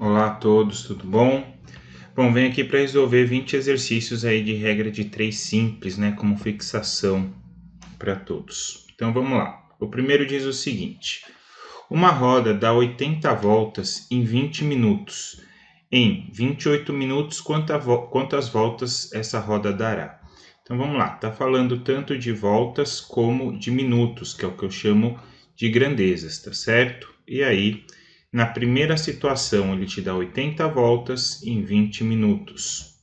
Olá a todos, tudo bom? Bom, venho aqui para resolver 20 exercícios aí de regra de 3 simples, né, como fixação para todos. Então vamos lá. O primeiro diz o seguinte: uma roda dá 80 voltas em 20 minutos. Em 28 minutos, quantas voltas essa roda dará? Então vamos lá, está falando tanto de voltas como de minutos, que é o que eu chamo de grandezas, tá certo? E aí, na primeira situação, ele te dá 80 voltas em 20 minutos.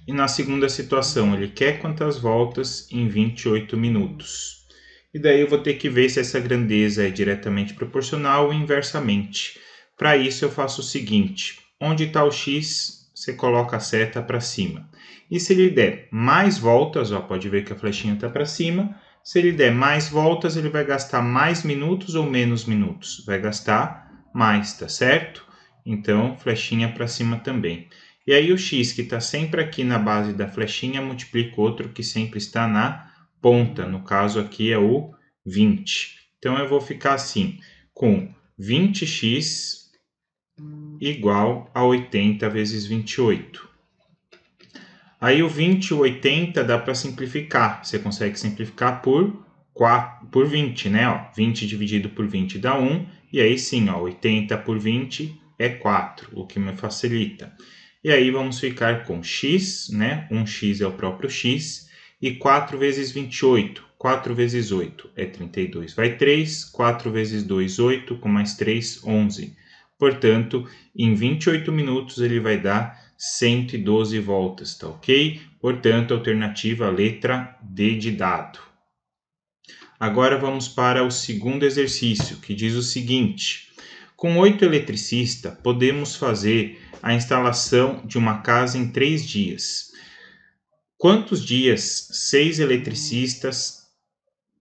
E na segunda situação, ele quer quantas voltas em 28 minutos. E daí eu vou ter que ver se essa grandeza é diretamente proporcional ou inversamente. Para isso eu faço o seguinte: onde está o x, você coloca a seta para cima. E se ele der mais voltas, ó, pode ver que a flechinha está para cima. Se ele der mais voltas, ele vai gastar mais minutos ou menos minutos? Vai gastar mais, tá certo? Então, flechinha para cima também. E aí o x, que está sempre aqui na base da flechinha, multiplica o outro que sempre está na ponta. No caso aqui é o 20. Então, eu vou ficar assim, com 20x igual a 80 vezes 28. Aí o 20 e o 80 dá para simplificar. Você consegue simplificar por 20, né? Ó, 20 dividido por 20 dá 1. E aí sim, ó, 80 por 20 é 4, o que me facilita. E aí vamos ficar com x, né? 1x é o próprio x. E 4 vezes 28. 4 vezes 8 é 32. Vai 3. 4 vezes 2, 8. Com mais 3, 11. Portanto, em 28 minutos ele vai dar 112 voltas, tá ok? Portanto, alternativa letra D de dado. Agora vamos para o segundo exercício, que diz o seguinte: com 8 eletricistas, podemos fazer a instalação de uma casa em 3 dias. Quantos dias 6 eletricistas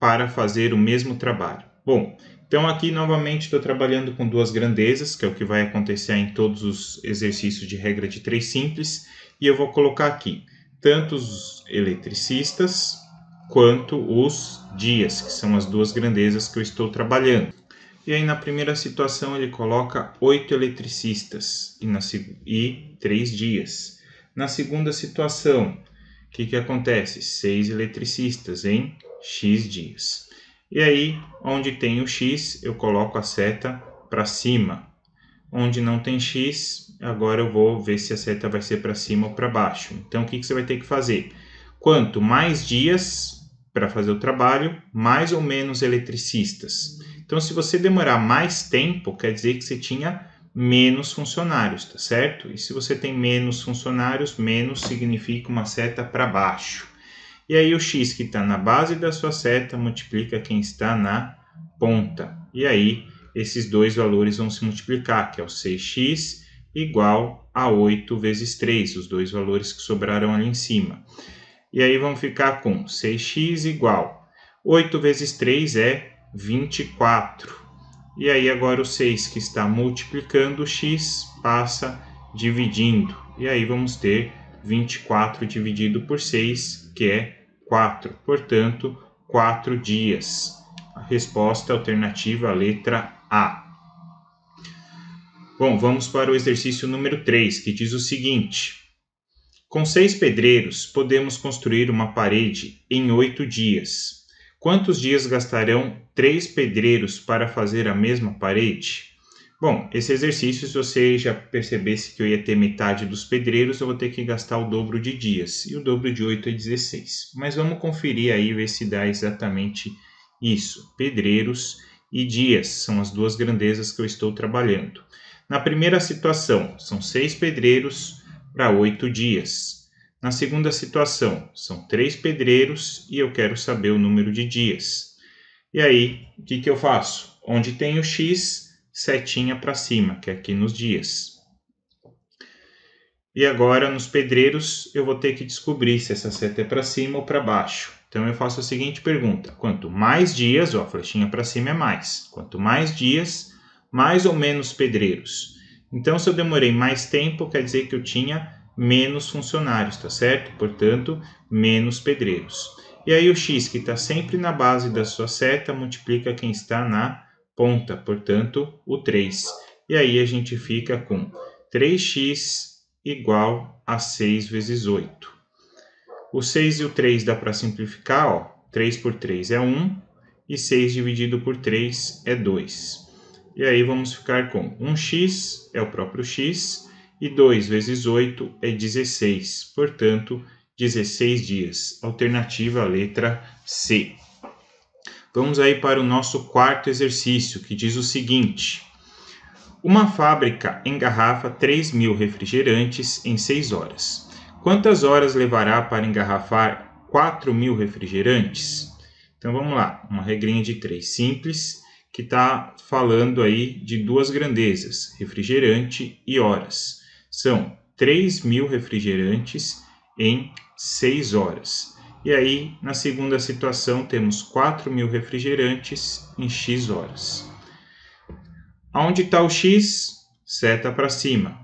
para fazer o mesmo trabalho? Bom, então aqui novamente estou trabalhando com duas grandezas, que é o que vai acontecer em todos os exercícios de regra de 3 simples, e eu vou colocar aqui tanto os eletricistas quanto os dias, que são as duas grandezas que eu estou trabalhando. E aí na primeira situação ele coloca 8 eletricistas e 3 dias. Na segunda situação, o que acontece? 6 eletricistas em X dias. E aí, onde tem o X, eu coloco a seta para cima. Onde não tem X, agora eu vou ver se a seta vai ser para cima ou para baixo. Então, o que você vai ter que fazer? Quanto mais dias para fazer o trabalho, mais ou menos eletricistas. Então, se você demorar mais tempo, quer dizer que você tinha menos funcionários, tá certo? E se você tem menos funcionários, menos significa uma seta para baixo. E aí o x que está na base da sua seta multiplica quem está na ponta. E aí esses dois valores vão se multiplicar, que é o 6x igual a 8 vezes 3, os dois valores que sobraram ali em cima. E aí vamos ficar com 6x igual 8 vezes 3 é 24. E aí agora o 6 que está multiplicando o x passa dividindo. E aí vamos ter 24 dividido por 6, que é 4. Portanto, 4 dias. A resposta alternativa, a letra A. Bom, vamos para o exercício número 3, que diz o seguinte: com 6 pedreiros, podemos construir uma parede em 8 dias. Quantos dias gastarão 3 pedreiros para fazer a mesma parede? Bom, esse exercício, se você já percebesse que eu ia ter metade dos pedreiros, eu vou ter que gastar o dobro de dias. E o dobro de 8 é 16. Mas vamos conferir aí, ver se dá exatamente isso. Pedreiros e dias são as duas grandezas que eu estou trabalhando. Na primeira situação, são 6 pedreiros para 8 dias. Na segunda situação, são 3 pedreiros e eu quero saber o número de dias. E aí, o que eu faço? Onde tem o x, setinha para cima, que é aqui nos dias. E agora, nos pedreiros, eu vou ter que descobrir se essa seta é para cima ou para baixo. Então, eu faço a seguinte pergunta: quanto mais dias, ó, a flechinha para cima é mais. Quanto mais dias, mais ou menos pedreiros. Então, se eu demorei mais tempo, quer dizer que eu tinha menos funcionários, tá certo? Portanto, menos pedreiros. E aí o x, que está sempre na base da sua seta, multiplica quem está na ponta, portanto, o 3. E aí a gente fica com 3x igual a 6 vezes 8. O 6 e o 3 dá para simplificar, ó. 3 por 3 é 1 e 6 dividido por 3 é 2. E aí vamos ficar com 1x é o próprio x e 2 vezes 8 é 16. Portanto, 16 dias. Alternativa, letra C. Vamos aí para o nosso quarto exercício, que diz o seguinte. Uma fábrica engarrafa 3.000 refrigerantes em 6 horas. Quantas horas levará para engarrafar 4.000 refrigerantes? Então vamos lá, uma regrinha de 3 simples, que está falando aí de duas grandezas, refrigerante e horas. São 3.000 refrigerantes em 6 horas. E aí, na segunda situação, temos 4.000 refrigerantes em x horas. Onde está o x? Seta para cima.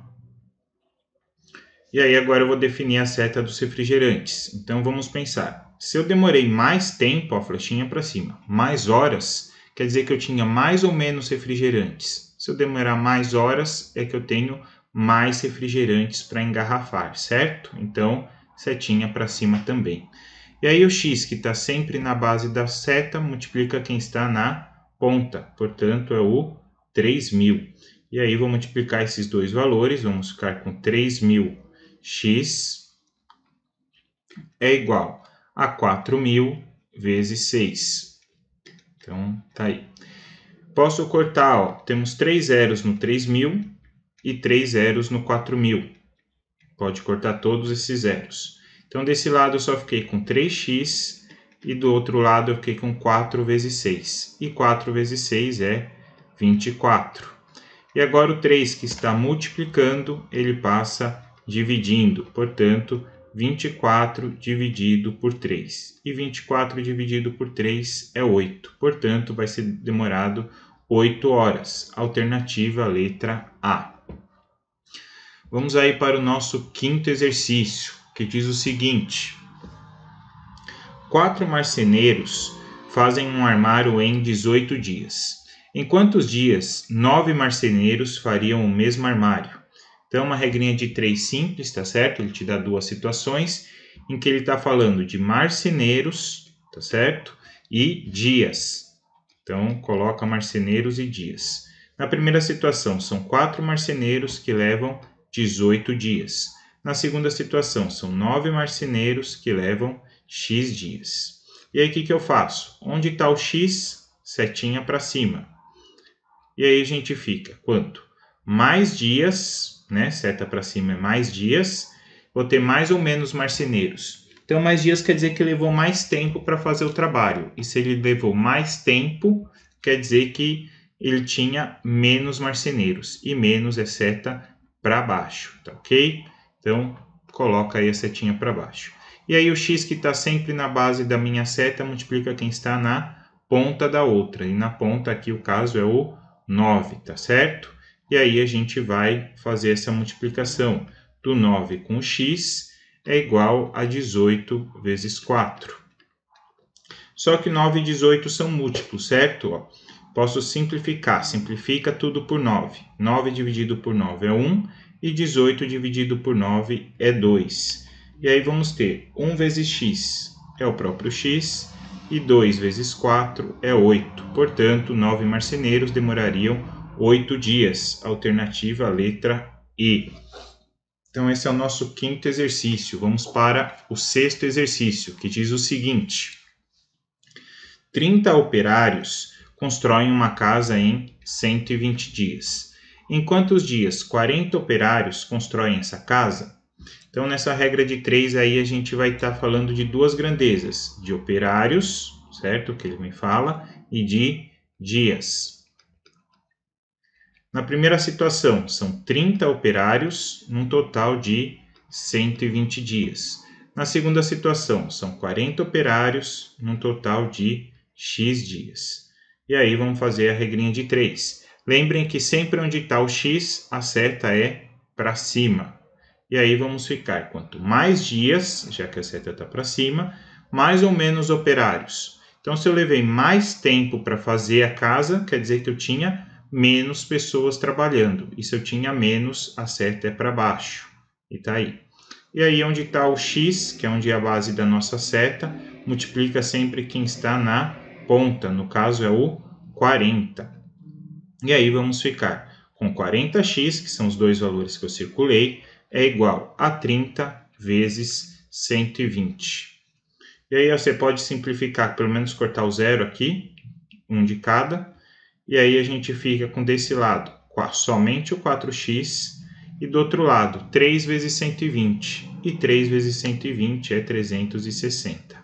E aí agora eu vou definir a seta dos refrigerantes. Então vamos pensar. Se eu demorei mais tempo, a flechinha para cima, mais horas, quer dizer que eu tinha mais ou menos refrigerantes. Se eu demorar mais horas, é que eu tenho mais refrigerantes para engarrafar, certo? Então, setinha para cima também. E aí o x, que está sempre na base da seta, multiplica quem está na ponta. Portanto, é o 3.000. E aí vou multiplicar esses dois valores, vamos ficar com 3.000x é igual a 4.000 vezes 6. Então, tá aí. Posso cortar, ó, temos 3 zeros no 3.000 e 3 zeros no 4.000. Pode cortar todos esses zeros. Então, desse lado eu só fiquei com 3x e do outro lado eu fiquei com 4 vezes 6. E 4 vezes 6 é 24. E agora o 3 que está multiplicando, ele passa dividindo. Portanto, 24 dividido por 3. E 24 dividido por 3 é 8. Portanto, vai ser demorado 8 horas. Alternativa, letra A. Vamos aí para o nosso quinto exercício, que diz o seguinte. 4 marceneiros fazem um armário em 18 dias. Em quantos dias 9 marceneiros fariam o mesmo armário? Então, uma regrinha de 3 simples, tá certo? Ele te dá duas situações em que ele está falando de marceneiros, tá certo? E dias. Então, coloca marceneiros e dias. Na primeira situação, são 4 marceneiros que levam 18 dias. Na segunda situação, são 9 marceneiros que levam x dias. E aí, o que eu faço? Onde está o x? Setinha para cima. E aí, a gente fica quanto? Mais dias, né? Seta para cima é mais dias. Vou ter mais ou menos marceneiros. Então, mais dias quer dizer que levou mais tempo para fazer o trabalho. E se ele levou mais tempo, quer dizer que ele tinha menos marceneiros. E menos é seta para baixo, tá ok? Então, coloca aí a setinha para baixo. E aí o x que está sempre na base da minha seta multiplica quem está na ponta da outra. E na ponta aqui o caso é o 9, tá certo? E aí a gente vai fazer essa multiplicação do 9 com o x é igual a 18 vezes 4. Só que 9 e 18 são múltiplos, certo? Ó, posso simplificar. Simplifica tudo por 9. 9 dividido por 9 é 1 e 18 dividido por 9 é 2. E aí vamos ter 1 vezes x é o próprio x e 2 vezes 4 é 8. Portanto, 9 marceneiros demorariam 8 dias. Alternativa, letra E. Então, esse é o nosso quinto exercício. Vamos para o sexto exercício, que diz o seguinte. 30 operários constroem uma casa em 120 dias. Em quantos dias 40 operários constroem essa casa? Então, nessa regra de 3 aí, a gente vai estar falando de duas grandezas, de operários, certo? Que ele me fala, e de dias. Na primeira situação, são 30 operários, num total de 120 dias. Na segunda situação, são 40 operários, num total de x dias. E aí, vamos fazer a regrinha de 3. Lembrem que sempre onde está o x, a seta é para cima. E aí, vamos ficar quanto mais dias, já que a seta está para cima, mais ou menos operários. Então, se eu levei mais tempo para fazer a casa, quer dizer que eu tinha menos pessoas trabalhando. E se eu tinha menos, a seta é para baixo. E tá aí. E aí onde está o x, que é onde é a base da nossa seta, multiplica sempre quem está na ponta. No caso é o 40. E aí vamos ficar com 40x, que são os dois valores que eu circulei, é igual a 30 vezes 120. E aí você pode simplificar, pelo menos cortar o zero aqui, um de cada. E aí a gente fica com desse lado somente o 4x e do outro lado 3 vezes 120. E 3 vezes 120 é 360.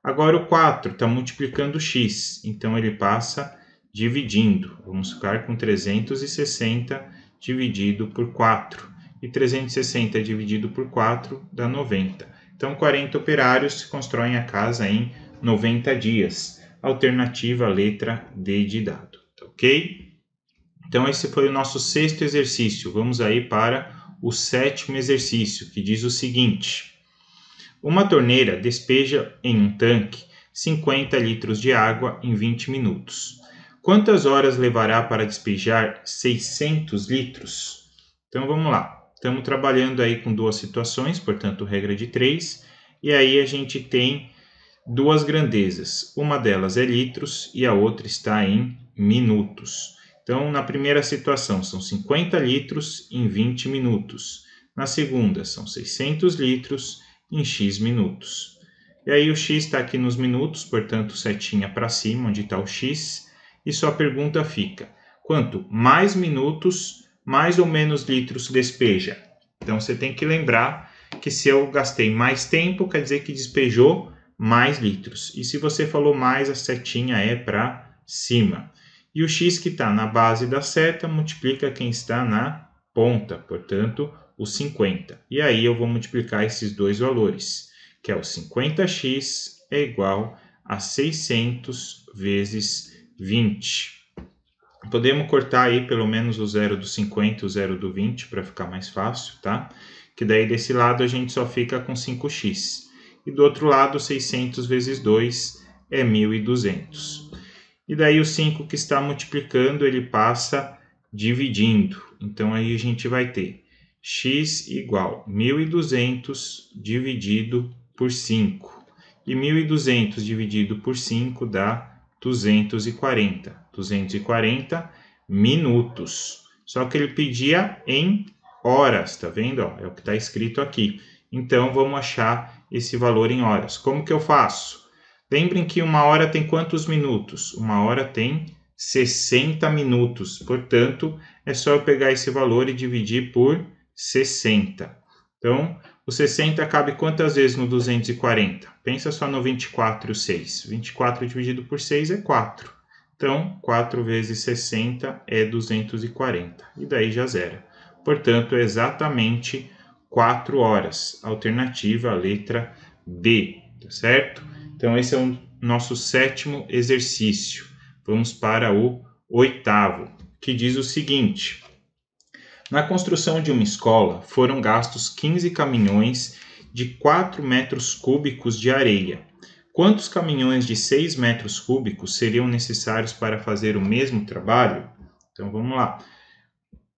Agora o 4 está multiplicando o x, então ele passa dividindo. Vamos ficar com 360 dividido por 4. E 360 dividido por 4 dá 90. Então 40 operários constroem a casa em 90 dias. Alternativa letra D de dado. Ok? Então esse foi o nosso 6º exercício. Vamos aí para o 7º exercício, que diz o seguinte: uma torneira despeja em um tanque 50 litros de água em 20 minutos. Quantas horas levará para despejar 600 litros? Então vamos lá. Estamos trabalhando aí com duas situações, portanto regra de 3. E aí a gente tem duas grandezas. Uma delas é litros e a outra está em minutos. Então, na primeira situação, são 50 litros em 20 minutos. Na segunda, são 600 litros em x minutos. E aí o x está aqui nos minutos, portanto, setinha para cima, onde está o x. E sua pergunta fica: quanto mais minutos, mais ou menos litros despeja? Então, você tem que lembrar que se eu gastei mais tempo, quer dizer que despejou mais litros. E se você falou mais, a setinha é para cima. E o x que está na base da seta multiplica quem está na ponta, portanto, o 50. E aí eu vou multiplicar esses dois valores, que é o 50x é igual a 600 vezes 20. Podemos cortar aí pelo menos o zero do 50 e o zero do 20 para ficar mais fácil, tá? Que daí desse lado a gente só fica com 5x. E do outro lado, 600 vezes 2 é 1.200. E daí o 5 que está multiplicando, ele passa dividindo. Então, aí a gente vai ter x igual 1.200 dividido por 5. E 1.200 dividido por 5 dá 240. 240 minutos. Só que ele pedia em horas, tá vendo? É o que está escrito aqui. Então, vamos achar esse valor em horas. Como que eu faço? Lembrem que uma hora tem quantos minutos? Uma hora tem 60 minutos. Portanto, é só eu pegar esse valor e dividir por 60. Então, o 60 cabe quantas vezes no 240? Pensa só no 24 e o 6. 24 dividido por 6 é 4. Então, 4 vezes 60 é 240. E daí já zera. Portanto, é exatamente 4 horas. Alternativa, a letra D. Tá certo? Então, esse é o nosso 7º exercício. Vamos para o 8º, que diz o seguinte: na construção de uma escola foram gastos 15 caminhões de 4 metros cúbicos de areia. Quantos caminhões de 6 metros cúbicos seriam necessários para fazer o mesmo trabalho? Então, vamos lá.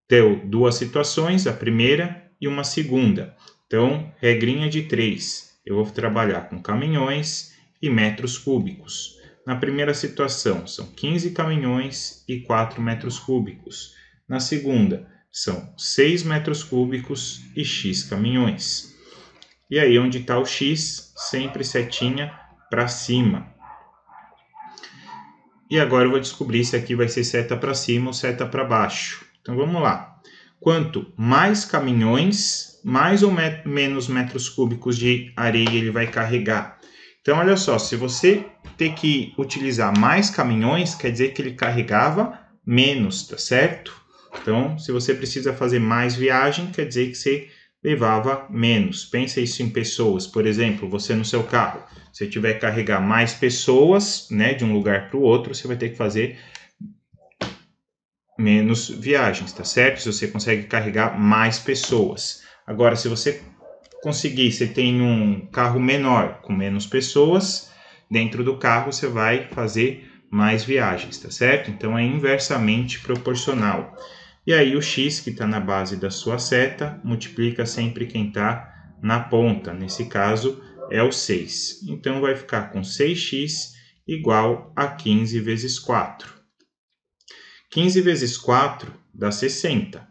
Deu duas situações, a primeira e uma segunda. Então, regrinha de 3. Eu vou trabalhar com caminhões e metros cúbicos. Na primeira situação, são 15 caminhões e 4 metros cúbicos. Na segunda, são 6 metros cúbicos e x caminhões. E aí, onde está o x, sempre setinha para cima. E agora eu vou descobrir se aqui vai ser seta para cima ou seta para baixo. Então, vamos lá. Quanto mais caminhões, mais ou menos metros cúbicos de areia ele vai carregar. Então, olha só, se você ter que utilizar mais caminhões, quer dizer que ele carregava menos, tá certo? Então, se você precisa fazer mais viagem, quer dizer que você levava menos. Pensa isso em pessoas. Por exemplo, você no seu carro, se tiver que carregar mais pessoas, né, de um lugar para o outro, você vai ter que fazer menos viagens, tá certo? Se você consegue carregar mais pessoas. Agora, se você conseguir, você tem um carro menor com menos pessoas, dentro do carro você vai fazer mais viagens, tá certo? Então é inversamente proporcional. E aí o x que está na base da sua seta multiplica sempre quem está na ponta, nesse caso é o 6. Então vai ficar com 6x igual a 15 vezes 4. 15 vezes 4 dá 60.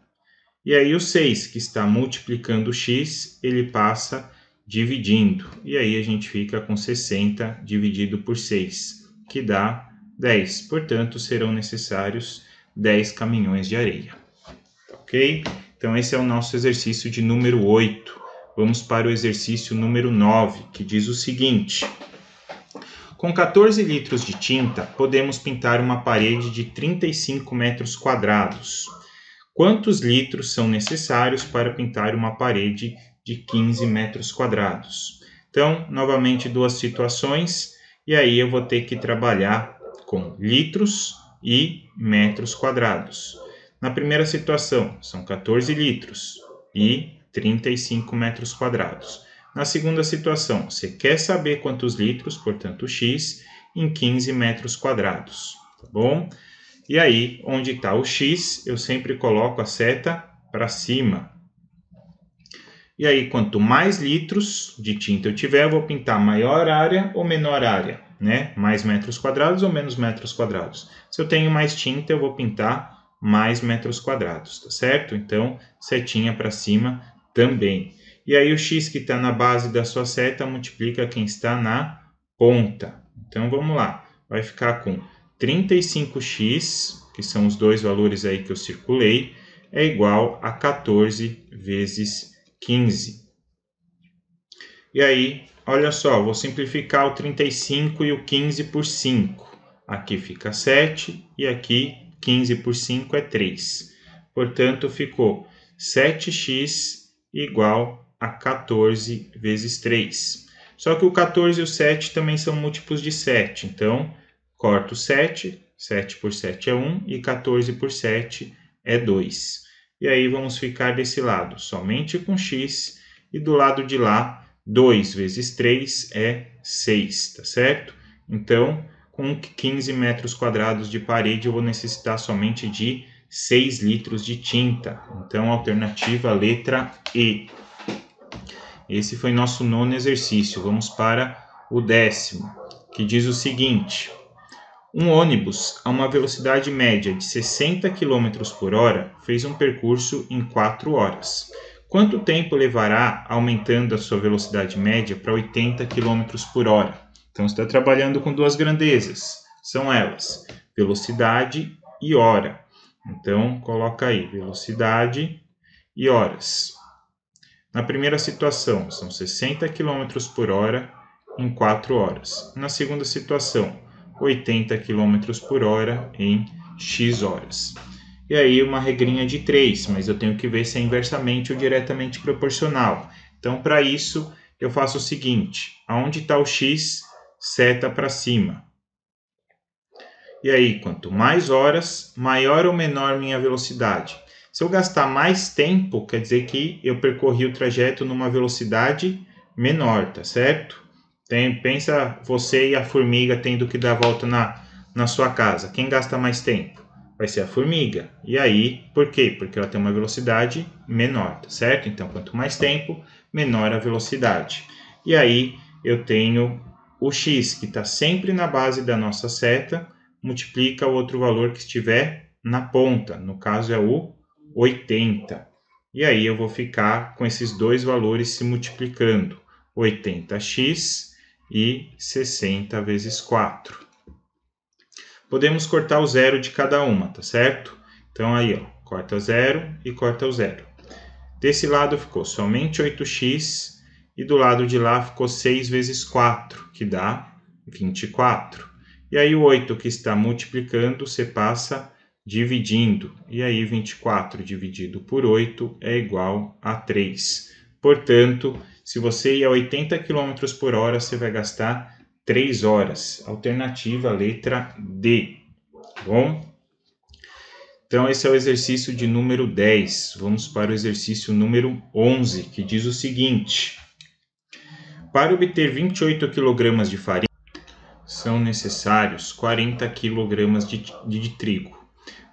E aí o 6 que está multiplicando o x, ele passa dividindo. E aí a gente fica com 60 dividido por 6, que dá 10. Portanto, serão necessários 10 caminhões de areia. Ok? Então esse é o nosso exercício de número 8. Vamos para o exercício número 9, que diz o seguinte. Com 14 litros de tinta, podemos pintar uma parede de 35 metros quadrados. Quantos litros são necessários para pintar uma parede de 15 metros quadrados? Então, novamente, duas situações, e aí eu vou ter que trabalhar com litros e metros quadrados. Na primeira situação, são 14 litros e 35 metros quadrados. Na segunda situação, você quer saber quantos litros, portanto, x, em 15 metros quadrados, tá bom? E aí, onde está o x, eu sempre coloco a seta para cima. E aí, quanto mais litros de tinta eu tiver, eu vou pintar maior área ou menor área, né? Mais metros quadrados ou menos metros quadrados. Se eu tenho mais tinta, eu vou pintar mais metros quadrados, tá certo? Então, setinha para cima também. E aí, o x que está na base da sua seta multiplica quem está na ponta. Então, vamos lá. Vai ficar com 35x, que são os dois valores aí que eu circulei, é igual a 14 vezes 15. E aí, olha só, vou simplificar o 35 e o 15 por 5. Aqui fica 7 e aqui 15 por 5 é 3. Portanto, ficou 7x igual a 14 vezes 3. Só que o 14 e o 7 também são múltiplos de 7. Então, corto 7, 7 por 7 é 1 e 14 por 7 é 2. E aí vamos ficar desse lado somente com x e do lado de lá 2 vezes 3 é 6, tá certo? Então, com 15 metros quadrados de parede eu vou necessitar somente de 6 litros de tinta. Então, alternativa letra E. Esse foi nosso 9º exercício. Vamos para o 10º, que diz o seguinte. Um ônibus a uma velocidade média de 60 km por hora fez um percurso em 4 horas. Quanto tempo levará aumentando a sua velocidade média para 80 km por hora? Então, você está trabalhando com duas grandezas. São elas, velocidade e hora. Então, coloca aí, velocidade e horas. Na primeira situação, são 60 km por hora em 4 horas. Na segunda situação, 80 km por hora em x horas. E aí uma regrinha de 3, mas eu tenho que ver se é inversamente ou diretamente proporcional. Então, para isso, eu faço o seguinte, aonde está o x, seta para cima. E aí, quanto mais horas, maior ou menor minha velocidade. Se eu gastar mais tempo, quer dizer que eu percorri o trajeto numa velocidade menor, tá certo? Pensa você e a formiga tendo que dar a volta na sua casa. Quem gasta mais tempo? Vai ser a formiga. E aí, por quê? Porque ela tem uma velocidade menor, tá certo? Então, quanto mais tempo, menor a velocidade. E aí, eu tenho o x, que está sempre na base da nossa seta, multiplica o outro valor que estiver na ponta. No caso, é o 80. E aí, eu vou ficar com esses dois valores se multiplicando. 80x e 60 vezes 4. Podemos cortar o zero de cada uma, tá certo? Então aí, ó, corta 0 e corta o 0. Desse lado ficou somente 8x e do lado de lá ficou 6 vezes 4, que dá 24. E aí o 8 que está multiplicando, você passa dividindo. E aí 24 dividido por 8 é igual a 3. Portanto, se você ir a 80 km por hora, você vai gastar 3 horas. Alternativa letra D. Bom? Então, esse é o exercício de número 10. Vamos para o exercício número 11, que diz o seguinte. Para obter 28 kg de farinha, são necessários 40 kg de trigo.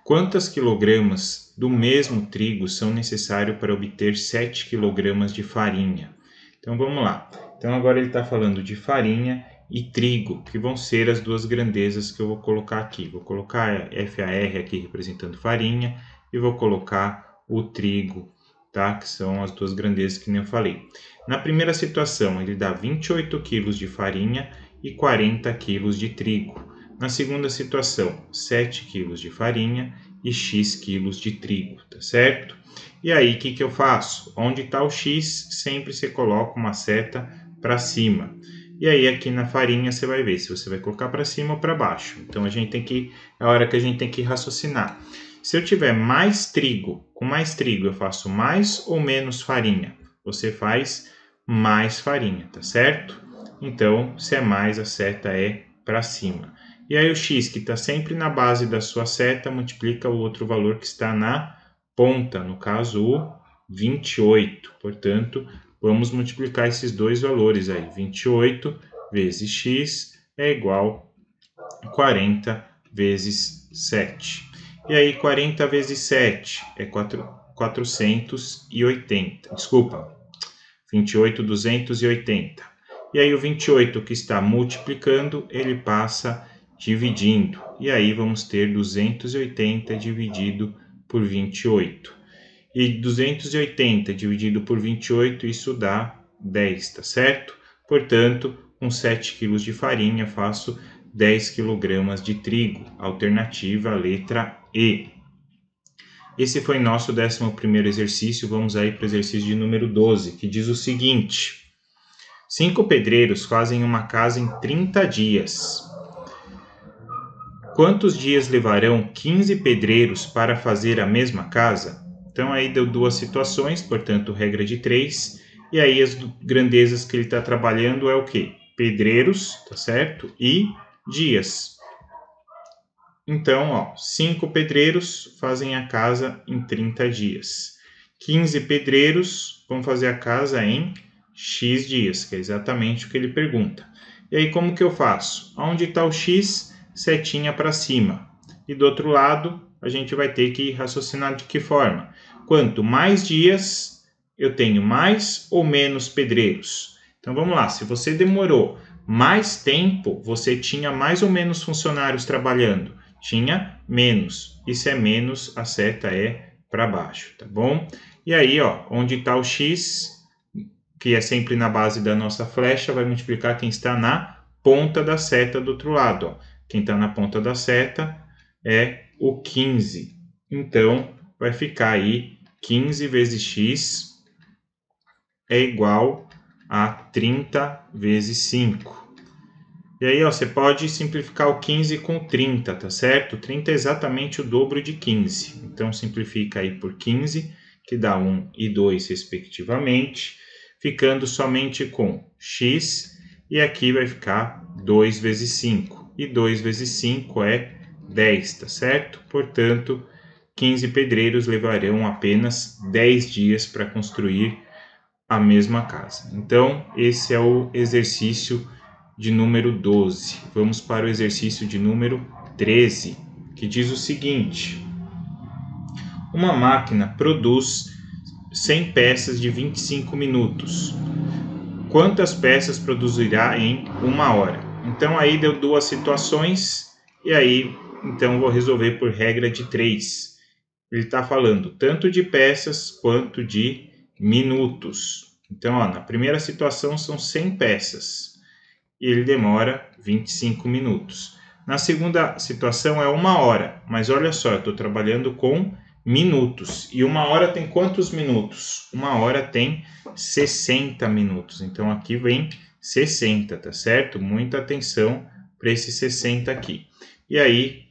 Quantas quilogramas do mesmo trigo são necessários para obter 7 kg de farinha? Então vamos lá. Então agora ele está falando de farinha e trigo, que vão ser as duas grandezas que eu vou colocar aqui. Vou colocar FAR aqui representando farinha e vou colocar o trigo, tá? Que são as duas grandezas que nem eu falei. Na primeira situação, ele dá 28 kg de farinha e 40 kg de trigo. Na segunda situação, 7 kg de farinha e X quilos de trigo, tá certo? E aí, o que eu faço? Onde está o X, sempre você coloca uma seta para cima. E aí, aqui na farinha, você vai ver se você vai colocar para cima ou para baixo. Então, é a hora que a gente tem que raciocinar. Se eu tiver mais trigo, com mais trigo eu faço mais ou menos farinha? Você faz mais farinha, tá certo? Então, se é mais, a seta é para cima. E aí o x, que está sempre na base da sua seta, multiplica o outro valor que está na ponta, no caso o 28. Portanto, vamos multiplicar esses dois valores aí. 28 vezes x é igual a 40 vezes 7. E aí 40 vezes 7 é 480. Desculpa, 28, 280. E aí o 28 que está multiplicando, ele passa dividindo. E aí vamos ter 280 dividido por 28. E 280 dividido por 28, isso dá 10, tá certo? Portanto, com 7 kg de farinha, faço 10 kg de trigo. Alternativa, letra E. Esse foi nosso 11º exercício. Vamos aí para o exercício de número 12, que diz o seguinte: 5 pedreiros fazem uma casa em 30 dias. Quantos dias levarão 15 pedreiros para fazer a mesma casa? Então aí deu duas situações, portanto regra de 3. E aí as grandezas que ele está trabalhando é o quê? Pedreiros, tá certo? E dias. Então, 5 pedreiros fazem a casa em 30 dias. 15 pedreiros vão fazer a casa em X dias, que é exatamente o que ele pergunta. E aí, como que eu faço? Onde está o X? Setinha para cima. E do outro lado, a gente vai ter que raciocinar de que forma? Quanto mais dias, eu tenho mais ou menos pedreiros. Então, vamos lá. Se você demorou mais tempo, você tinha mais ou menos funcionários trabalhando. Tinha menos. E se é menos, a seta é para baixo, tá bom? E aí, onde está o X, que é sempre na base da nossa flecha, vai multiplicar quem está na ponta da seta do outro lado. Quem está na ponta da seta é o 15. Então, vai ficar aí 15 vezes x é igual a 30 vezes 5. E aí, você pode simplificar o 15 com 30, tá certo? 30 é exatamente o dobro de 15. Então, simplifica aí por 15, que dá 1 e 2, respectivamente, ficando somente com x, e aqui vai ficar 2 vezes 5. E 2 vezes 5 é 10, tá certo? Portanto, 15 pedreiros levarão apenas 10 dias para construir a mesma casa. Então, esse é o exercício de número 12. Vamos para o exercício de número 13, que diz o seguinte: uma máquina produz 100 peças de 25 minutos. Quantas peças produzirá em 1 hora? Então, aí deu duas situações, e aí, então, vou resolver por regra de 3. Ele está falando tanto de peças quanto de minutos. Então, na primeira situação são 100 peças e ele demora 25 minutos. Na segunda situação é 1 hora, mas olha só, eu estou trabalhando com minutos. E 1 hora tem quantos minutos? 1 hora tem 60 minutos. Então, aqui vem 60, tá certo? Muita atenção para esse 60 aqui. E aí,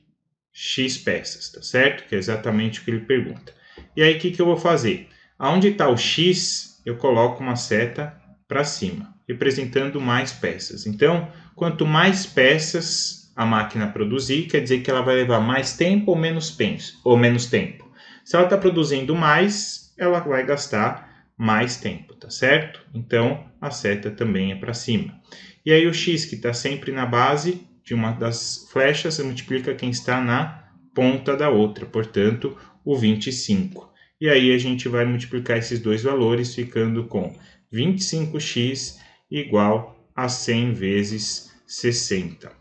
X peças, tá certo? Que é exatamente o que ele pergunta. E aí, o que eu vou fazer? Aonde está o X, eu coloco uma seta para cima, representando mais peças. Então, quanto mais peças a máquina produzir, quer dizer que ela vai levar mais tempo ou menos tempo. Se ela está produzindo mais, ela vai gastar mais tempo, tá certo? Então, a seta também é para cima. E aí o X, que está sempre na base, de uma das flechas, você multiplica quem está na ponta da outra, portanto, o 25. E aí a gente vai multiplicar esses dois valores, ficando com 25x igual a 100 vezes 60.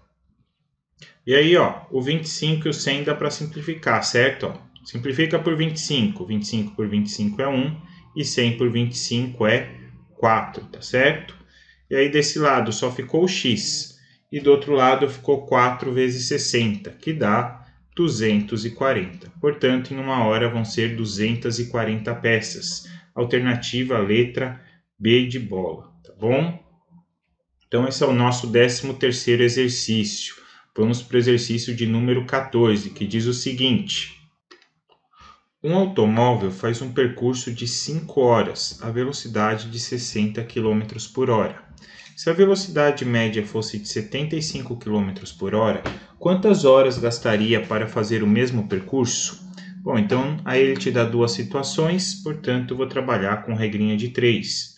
E aí, ó, o 25 e o 100 dá para simplificar, certo? Ó, simplifica por 25. 25 por 25 é 1 e 100 por 25 é 4, tá certo? E aí desse lado só ficou o x. E do outro lado ficou 4 vezes 60, que dá 240. Portanto, em uma hora vão ser 240 peças. Alternativa letra B de bola, tá bom? Então esse é o nosso 13º exercício. Vamos para o exercício de número 14, que diz o seguinte: um automóvel faz um percurso de 5 horas a velocidade de 60 km por hora. Se a velocidade média fosse de 75 km por hora, quantas horas gastaria para fazer o mesmo percurso? Bom, então aí ele te dá duas situações, portanto eu vou trabalhar com regrinha de 3.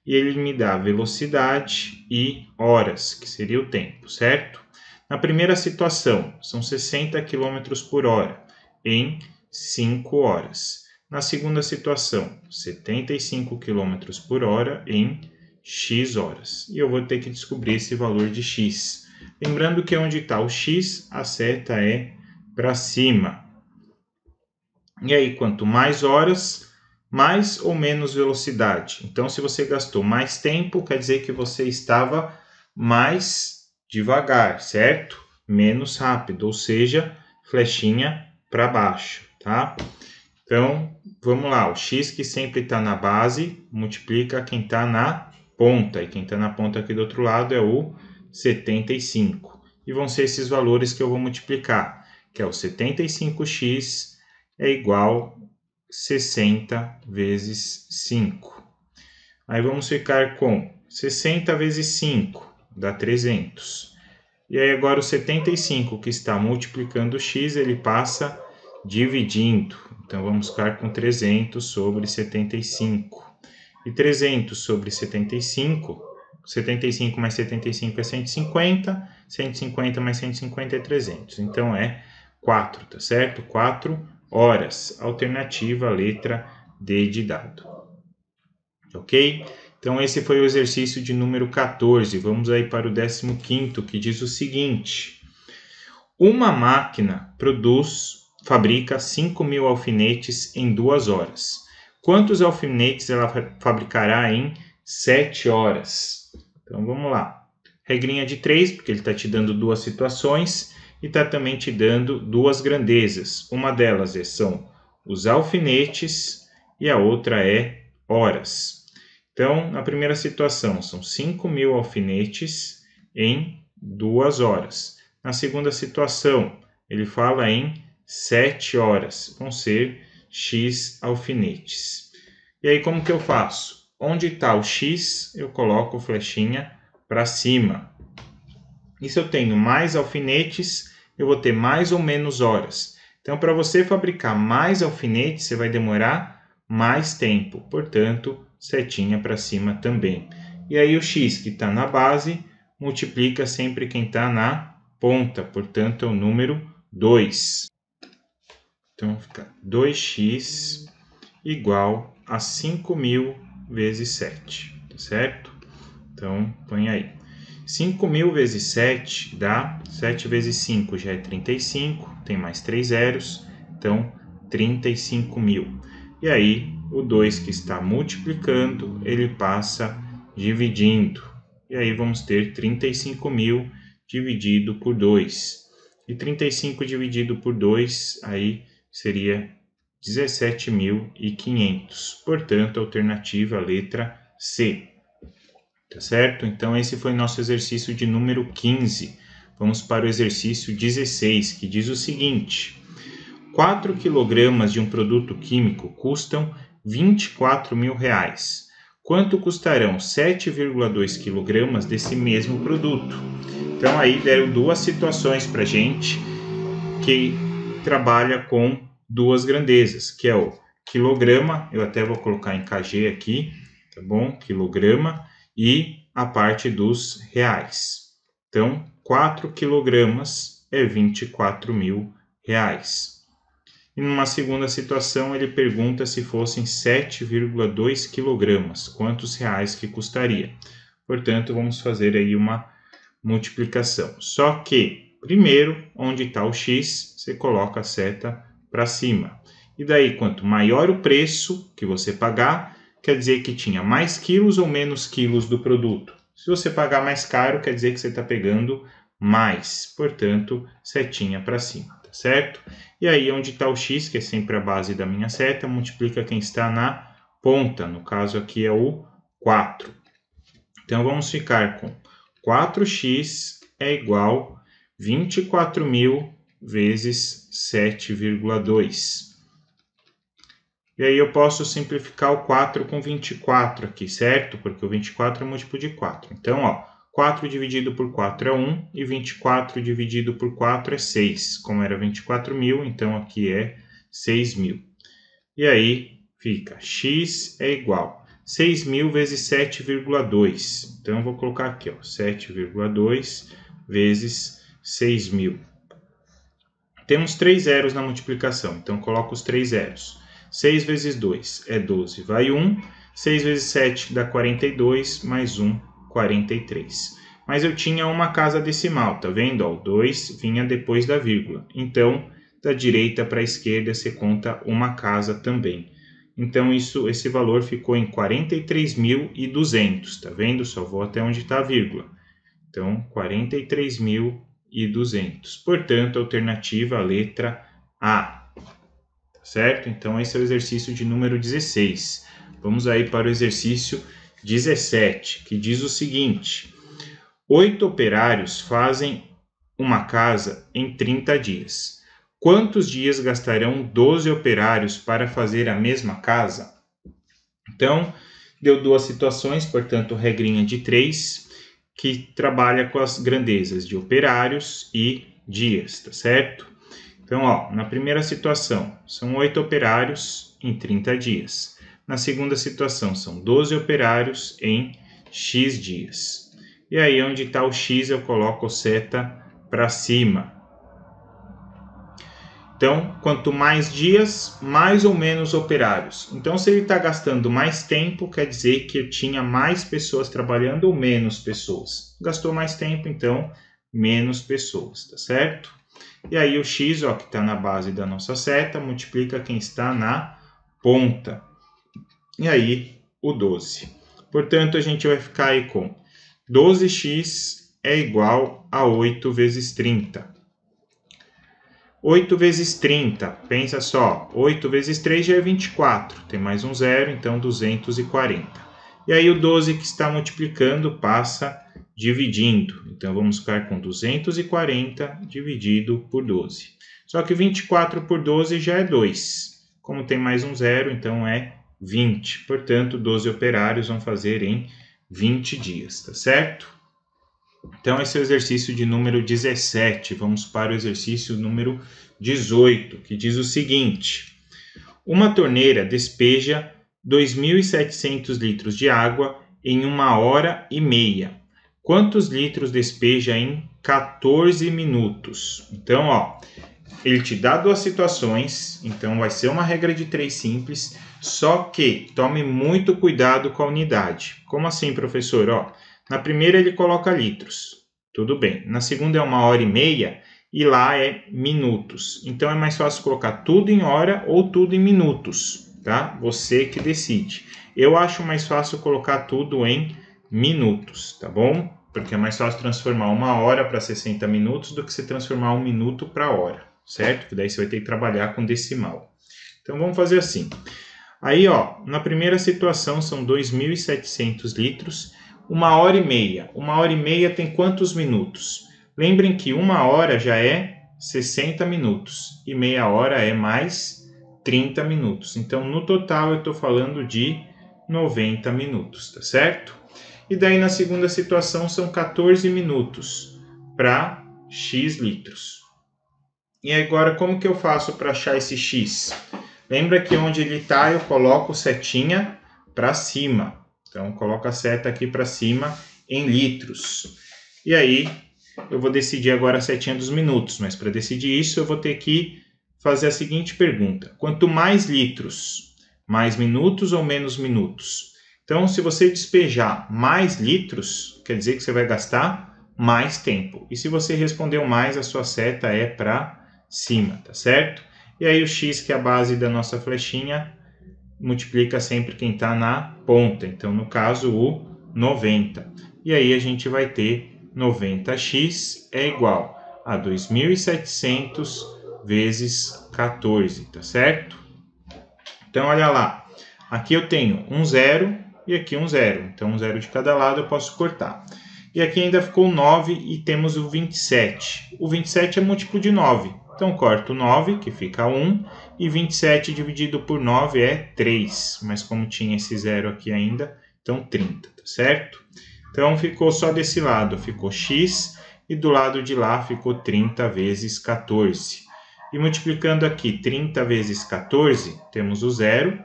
E ele me dá velocidade e horas, que seria o tempo, certo? Na primeira situação, são 60 km por hora em 5 horas. Na segunda situação, 75 km por hora em x horas. E eu vou ter que descobrir esse valor de x. Lembrando que onde está o x, a seta é para cima. E aí, quanto mais horas, mais ou menos velocidade. Então, se você gastou mais tempo, quer dizer que você estava mais devagar, certo? Menos rápido, ou seja, flechinha para baixo, tá? Então, vamos lá, o x que sempre está na base, multiplica quem está na ponta, e quem está na ponta aqui do outro lado é o 75. E vão ser esses valores que eu vou multiplicar, que é o 75x é igual 60 vezes 5. Aí vamos ficar com 60 vezes 5, dá 300. E aí agora o 75 que está multiplicando o x, ele passa dividindo. Então vamos ficar com 300 sobre 75. E 300 sobre 75, 75 mais 75 é 150, 150 mais 150 é 300. Então é 4, tá certo? 4 horas. Alternativa, letra D de dado. Ok? Então esse foi o exercício de número 14. Vamos aí para o 15º, que diz o seguinte: uma máquina fabrica 5.000 alfinetes em 2 horas. Quantos alfinetes ela fabricará em 7 horas? Então vamos lá. Regrinha de 3, porque ele está te dando duas situações e está também te dando duas grandezas. Uma delas são os alfinetes e a outra é horas. Então, na primeira situação, são 5.000 alfinetes em 2 horas. Na segunda situação, ele fala em 7 horas, vão ser x alfinetes. E aí, como que eu faço? Onde está o x, eu coloco flechinha para cima. E se eu tenho mais alfinetes, eu vou ter mais ou menos horas. Então, para você fabricar mais alfinetes, você vai demorar mais tempo. Portanto, setinha para cima também. E aí o x que está na base, multiplica sempre quem está na ponta. Portanto, é o número 2. Então, fica 2x igual a 5.000 vezes 7, tá certo? Então, põe aí. 5.000 vezes 7 dá 7 vezes 5 já é 35, tem mais 3 zeros, então 35.000. E aí, o 2 que está multiplicando, ele passa dividindo. E aí vamos ter 35.000 dividido por 2. E 35 dividido por 2, aí seria 17.500. Portanto, alternativa letra C. Tá certo? Então, esse foi nosso exercício de número 15. Vamos para o exercício 16, que diz o seguinte: 4 kg de um produto químico custam R$24.000. Quanto custarão 7,2 kg desse mesmo produto? Então, aí deram duas situações para a gente que trabalha com duas grandezas, que é o quilograma, eu até vou colocar em kg aqui, tá bom? Quilograma, e a parte dos reais. Então, 4 quilogramas é R$24.000. E numa segunda situação, ele pergunta se fossem 7,2 quilogramas, quantos reais que custaria. Portanto, vamos fazer aí uma multiplicação. Só que, primeiro, onde está o x, você coloca a seta para cima. E daí, quanto maior o preço que você pagar, quer dizer que tinha mais quilos ou menos quilos do produto. Se você pagar mais caro, quer dizer que você está pegando mais. Portanto, setinha para cima, tá certo? E aí, onde está o x, que é sempre a base da minha seta, multiplica quem está na ponta. No caso aqui é o 4. Então, vamos ficar com 4x é igual a 24.000 vezes 7,2. E aí eu posso simplificar o 4 com 24 aqui, certo? Porque o 24 é múltiplo de 4. Então, ó, 4 dividido por 4 é 1 e 24 dividido por 4 é 6. Como era 24.000, então aqui é 6.000. E aí fica x é igual a 6.000 vezes 7,2. Então, eu vou colocar aqui, ó, 7,2 vezes 6.000. Temos 3 zeros na multiplicação, então coloco os 3 zeros. 6 vezes 2 é 12, vai 1. 6 vezes 7 dá 42, mais 1, 43. Mas eu tinha uma casa decimal, tá vendo? Ó, o 2 vinha depois da vírgula. Então, da direita para a esquerda, você conta uma casa também. Então, esse valor ficou em 43.200, tá vendo? Só vou até onde está a vírgula. Então, 43.200. Portanto, a alternativa, a letra A. Certo? Então, esse é o exercício de número 16. Vamos aí para o exercício 17, que diz o seguinte: 8 operários fazem uma casa em 30 dias. Quantos dias gastarão 12 operários para fazer a mesma casa? Então, deu duas situações, portanto, regrinha de 3, que trabalha com as grandezas de operários e dias, tá certo? Então, ó, na primeira situação, são 8 operários em 30 dias. Na segunda situação, são 12 operários em X dias. E aí, onde está o X, eu coloco seta para cima. Então, quanto mais dias, mais ou menos operários. Então, se ele está gastando mais tempo, quer dizer que eu tinha mais pessoas trabalhando ou menos pessoas. Gastou mais tempo, então, menos pessoas, tá certo? E aí o x, ó, que está na base da nossa seta, multiplica quem está na ponta. E aí o 12. Portanto, a gente vai ficar aí com 12x é igual a 8 vezes 30. 8 vezes 30, pensa só, 8 vezes 3 já é 24, tem mais um zero, então 240. E aí o 12 que está multiplicando passa dividindo. Então, vamos ficar com 240 dividido por 12. Só que 24 por 12 já é 2. Como tem mais um zero, então é 20. Portanto, 12 operários vão fazer em 20 dias, tá certo? Então, esse é o exercício de número 17. Vamos para o exercício número 18, que diz o seguinte: uma torneira despeja 2.700 litros de água em 1h30. Quantos litros despeja em 14 minutos? Então, ó, ele te dá duas situações, então vai ser uma regra de 3 simples, só que tome muito cuidado com a unidade. Como assim, professor? Ó, na primeira ele coloca litros, tudo bem. Na segunda é 1h30 e lá é minutos. Então é mais fácil colocar tudo em hora ou tudo em minutos, tá? Você que decide. Eu acho mais fácil colocar tudo em minutos, tá bom? Porque é mais fácil transformar 1h para 60 minutos do que você transformar 1 minuto para hora, certo? Que daí você vai ter que trabalhar com decimal. Então vamos fazer assim. Aí, ó, na primeira situação são 2.700 litros, 1h30. 1h30 tem quantos minutos? Lembrem que 1 hora já é 60 minutos e meia hora é mais 30 minutos. Então, no total, eu estou falando de 90 minutos, tá certo? E daí, na segunda situação, são 14 minutos para X litros. E agora, como que eu faço para achar esse X? Lembra que onde ele está, eu coloco setinha para cima. Então, coloco a seta aqui para cima em litros. E aí, eu vou decidir agora a setinha dos minutos, mas para decidir isso eu vou ter que fazer a seguinte pergunta: quanto mais litros, mais minutos ou menos minutos? Então, se você despejar mais litros, quer dizer que você vai gastar mais tempo. E se você respondeu mais, a sua seta é para cima, tá certo? E aí o x, que é a base da nossa flechinha, multiplica sempre quem está na ponta. Então, no caso, o 90. E aí a gente vai ter 90x é igual a 2.700 vezes 14, tá certo? Então, olha lá. Aqui eu tenho um zero e aqui um zero. Então, um zero de cada lado eu posso cortar. E aqui ainda ficou 9 e temos o 27. O 27 é múltiplo de 9. Então, corto 9, que fica 1. E 27 dividido por 9 é 3. Mas como tinha esse zero aqui ainda, então 30, tá certo? Então, ficou só desse lado, ficou x. E do lado de lá ficou 30 vezes 14. E multiplicando aqui 30 vezes 14, temos o zero.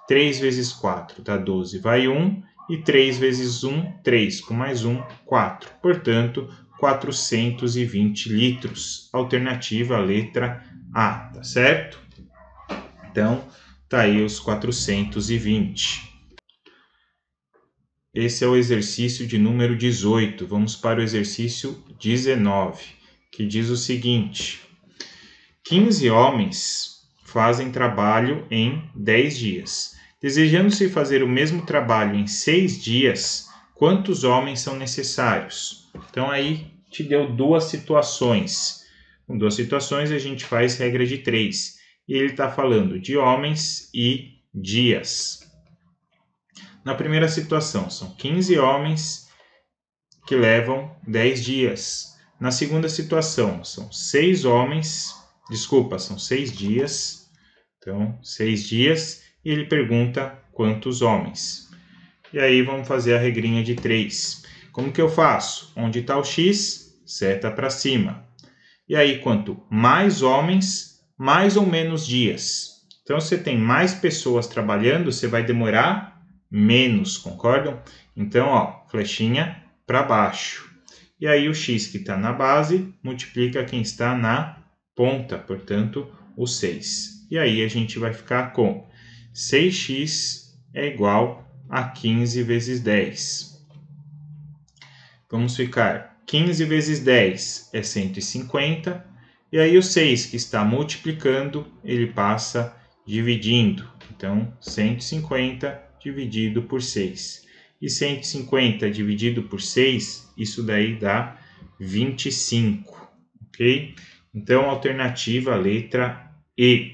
3 vezes 4 dá 12, vai 1. E 3 vezes 1, 3. Com mais 1, 4. Portanto, 420 litros. Alternativa, letra A, tá certo? Então, tá aí os 420. Esse é o exercício de número 18. Vamos para o exercício 19, que diz o seguinte: 15 homens fazem trabalho em 10 dias. Desejando-se fazer o mesmo trabalho em 6 dias, quantos homens são necessários? Então, aí te deu duas situações. Com duas situações, a gente faz regra de 3. E ele está falando de homens e dias. Na primeira situação, são 15 homens que levam 10 dias. Na segunda situação, são 6 homens, são 6 dias. Então, 6 dias. E ele pergunta quantos homens. E aí vamos fazer a regrinha de 3. Como que eu faço? Onde está o x? Seta para cima. E aí, quanto mais homens, mais ou menos dias. Então, se você tem mais pessoas trabalhando, você vai demorar menos, concordam? Então, ó, flechinha para baixo. E aí o x que está na base multiplica quem está na ponta, portanto, o 6. E aí a gente vai ficar com 6x é igual a 15 vezes 10. Vamos ficar 15 vezes 10 é 150. E aí o 6 que está multiplicando, ele passa dividindo. Então, 150 dividido por 6. E 150 dividido por 6, isso daí dá 25. Ok? Então, alternativa, letra E.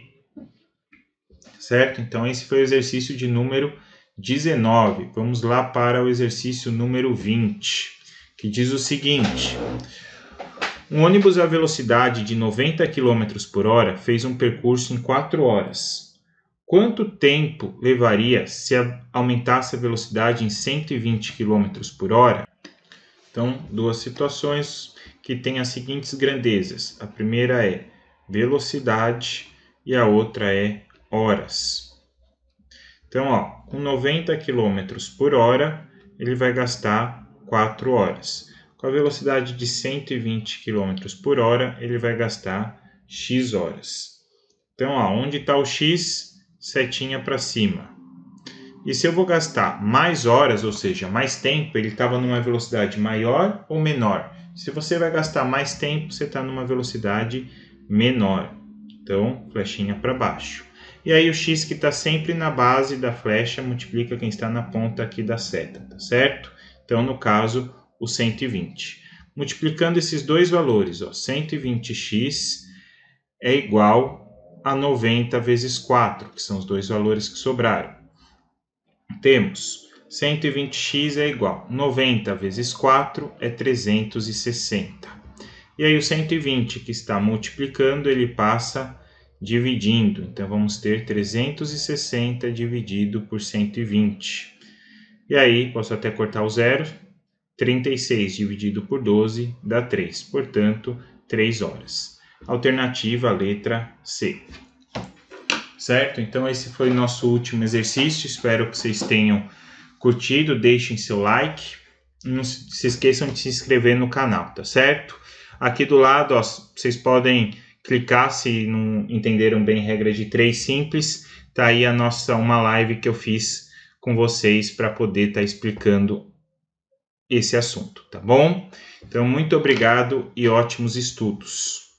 Certo? Então, esse foi o exercício de número 19. Vamos lá para o exercício número 20, que diz o seguinte: um ônibus a velocidade de 90 km por hora fez um percurso em 4 horas. Quanto tempo levaria se aumentasse a velocidade em 120 km por hora? Então, duas situações que têm as seguintes grandezas. A primeira é velocidade e a outra é horas. Então, ó, com 90 km por hora, ele vai gastar 4 horas. Com a velocidade de 120 km por hora, ele vai gastar x horas. Então, ó, onde está o x? Setinha para cima. E se eu vou gastar mais horas, ou seja, mais tempo, ele estava numa velocidade maior ou menor? Se você vai gastar mais tempo, você está numa velocidade menor. Então, flechinha para baixo. E aí o x que está sempre na base da flecha multiplica quem está na ponta aqui da seta, tá certo? Então, no caso, o 120. Multiplicando esses dois valores, ó, 120x é igual a 90 vezes 4, que são os dois valores que sobraram. Temos 120x é igual a 90 vezes 4 é 360. E aí o 120 que está multiplicando, ele passa dividindo. Então, vamos ter 360 dividido por 120. E aí, posso até cortar o zero. 36 dividido por 12 dá 3. Portanto, 3 horas. Alternativa, letra C. Certo? Então, esse foi o nosso último exercício. Espero que vocês tenham curtido. Deixem seu like. Não se esqueçam de se inscrever no canal, tá certo? Aqui do lado, ó, vocês podem clicar se não entenderam bem regra de 3 simples. Tá aí uma live que eu fiz com vocês para poder estar explicando esse assunto, tá bom? Então, muito obrigado e ótimos estudos.